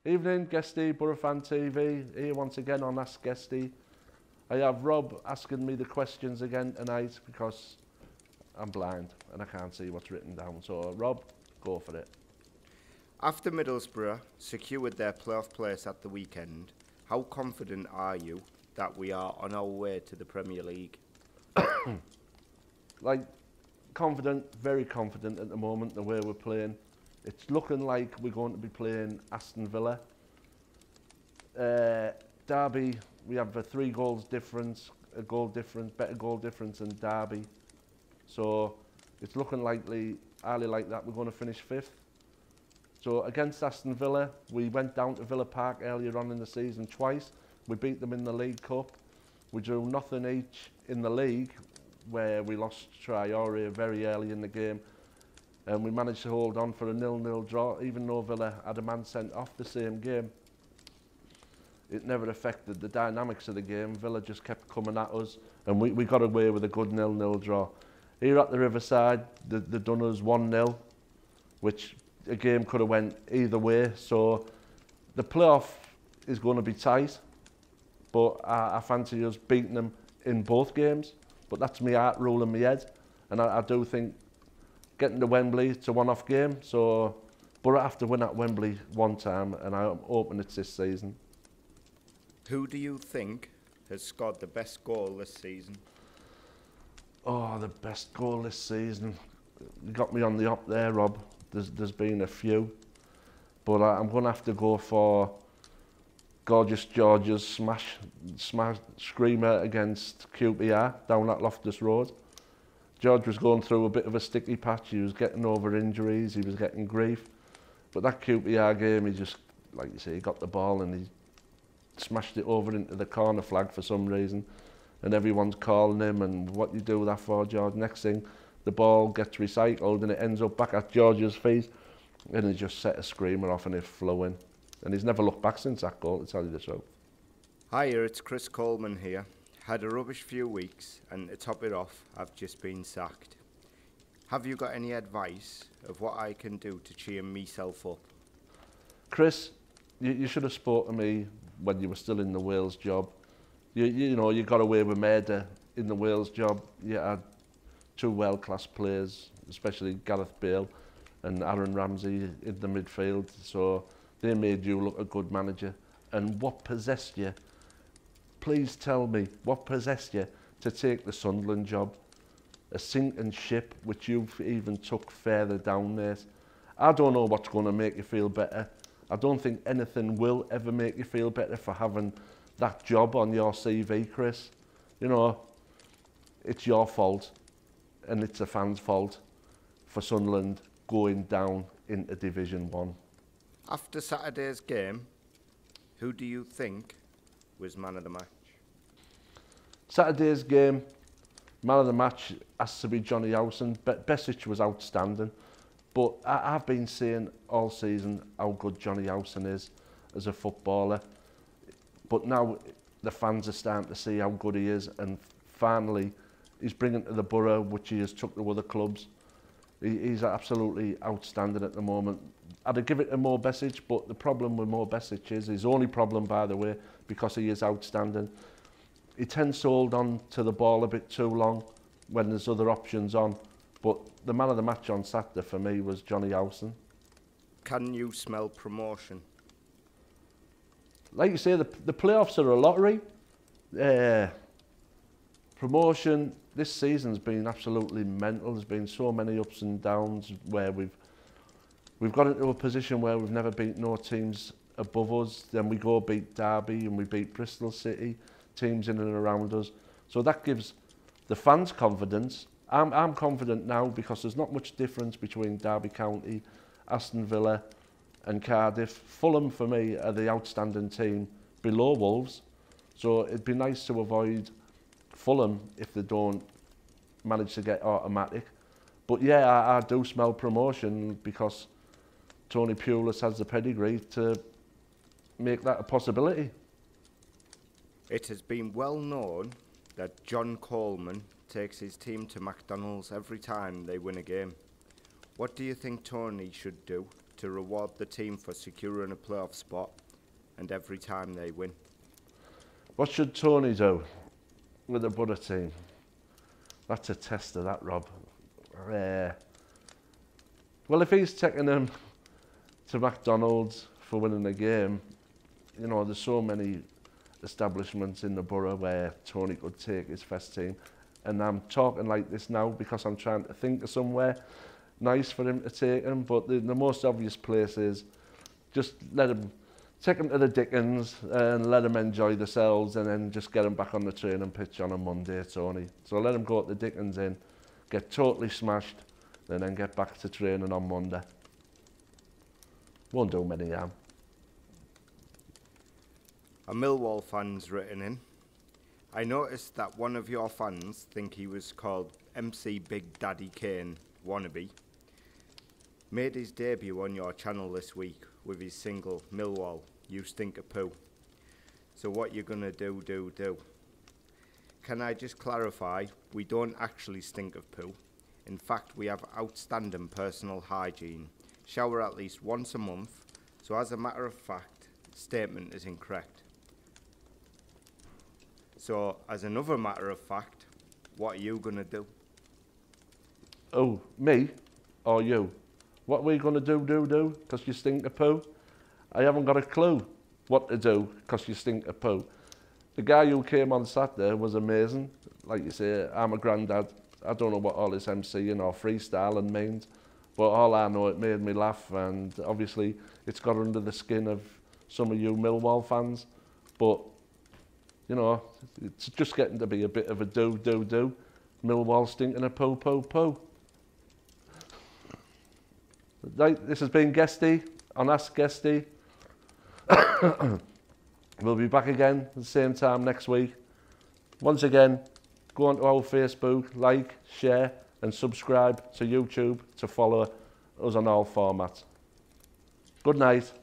Evening, Guesty, BoroFanTV, here once again on Ask Guesty. I have Rob asking me the questions again tonight because I'm blind and I can't see what's written down. So, Rob, go for it. After Middlesbrough secured their playoff place at the weekend, how confident are you that we are on our way to the Premier League? Confident, very confident at the moment, the way we're playing. It's looking like we're going to be playing Aston Villa. Derby, we have a 3 goals difference, better goal difference than Derby. So it's looking highly like that we're going to finish 5th. So against Aston Villa, we went down to Villa Park earlier on in the season twice. We beat them in the League Cup. We drew nothing each in the league, where we lost Traore very early in the game. And we managed to hold on for a 0-0 draw, even though Villa had a man sent off the same game. It never affected the dynamics of the game. Villa just kept coming at us, and we got away with a good 0-0 draw. Here at the Riverside, they done us 1-0, which a game could have went either way. So the playoff is going to be tight, but I fancy us beating them in both games. But that's my heart rule in my head, and I do think getting to Wembley, it's a one-off game, so Borough have to win at Wembley one time, and I'm hoping it's this season. Who do you think has scored the best goal this season? Oh, the best goal this season. You got me on the up there, Rob. There's been a few, but I'm going to have to go for Gorgeous George's smash screamer against QPR down at Loftus Road. George was going through a bit of a sticky patch. He was getting over injuries, he was getting grief. But that QPR game, he just, like you say, he got the ball and he smashed it over into the corner flag for some reason. And everyone's calling him, and what you do that for, George? Next thing, the ball gets recycled and it ends up back at George's feet. And he just set a screamer off and it flew in. And he's never looked back since that goal, to tell you the truth. Hiya, it's Chris Coleman here. Had a rubbish few weeks, and to top it off, I've just been sacked. Have you got any advice of what I can do to cheer myself up? Chris, you should have spoken to me when you were still in the Wales job. You know, you got away with murder in the Wales job. You had 2 world-class players, especially Gareth Bale and Aaron Ramsey in the midfield. So they made you look a good manager. And what possessed you? Please tell me, what possessed you to take the Sunland job? A sinking ship, which you've even took further down there. I don't know what's going to make you feel better. I don't think anything will ever make you feel better for having that job on your CV, Chris. You know, it's your fault, and it's the fans' fault for Sunland going down into Division 1. After Saturday's game, who do you think was man of the match? Saturday's game, man of the match has to be Johnny Howson. Besic was outstanding, but I've been saying all season how good Johnny Howson is as a footballer. But now the fans are starting to see how good he is, and finally he's bringing to the Borough, which he has took to other clubs. He's absolutely outstanding at the moment. I'd give it to Mo Besic, but the problem with Mo Besic is, his only problem, by the way, because he is outstanding, he tends to hold on to the ball a bit too long when there's other options on. But the man of the match on Saturday for me was Johnny Howson. Can you smell promotion? Like you say, the playoffs are a lottery. Promotion this season's been absolutely mental. There's been so many ups and downs where we've got into a position where we've never beat no teams above us. Then we go beat Derby and we beat Bristol City, teams in and around us. So that gives the fans confidence. I'm confident now because there's not much difference between Derby County, Aston Villa and Cardiff. Fulham, for me, are the outstanding team below Wolves. So it'd be nice to avoid Fulham if they don't manage to get automatic. But yeah, I do smell promotion because Tony Pulis has the pedigree to make that a possibility. It has been well known that John Coleman takes his team to McDonald's every time they win a game. What do you think Tony should do to reward the team for securing a playoff spot and every time they win. What should Tony do with the Borough team? That's a tester, that, Rob. Well, if he's taking them to McDonald's for winning a game, you know, there's so many establishments in the borough where Tony could take his first team. And I'm talking like this now because I'm trying to think of somewhere nice for him to take him. But the most obvious place is just take them to the Dickens and let them enjoy themselves, and then just get them back on the training pitch on a Monday, Tony. So let them go to the Dickens in, get totally smashed, and then get back to training on Monday. Won't do many harm. A Millwall fan's written in. I noticed that one of your fans think he was called MC Big Daddy Kane wannabe. Made his debut on your channel this week with his single Millwall, You Stink of Poo. So what you're gonna do. Can I just clarify, we don't actually stink of poo. In fact, we have outstanding personal hygiene. Shower at least once a month, so as a matter of fact, statement is incorrect. So, as another matter of fact, what are you gonna do? Oh, me or you? What are we going to do, because you stink of poo? I haven't got a clue what to do, because you stink of poo. The guy who came on Saturday was amazing. Like you say, I'm a granddad. I don't know what all this MCing or freestyling means, but all I know, it made me laugh, and obviously it's got under the skin of some of you Millwall fans. But, you know, it's just getting to be a bit of a do. Millwall stinking of poo. Right, this has been Guesty on Ask Guesty. We'll be back again at the same time next week. Once again, go onto our Facebook, like, share and subscribe to YouTube to follow us on all formats. Good night.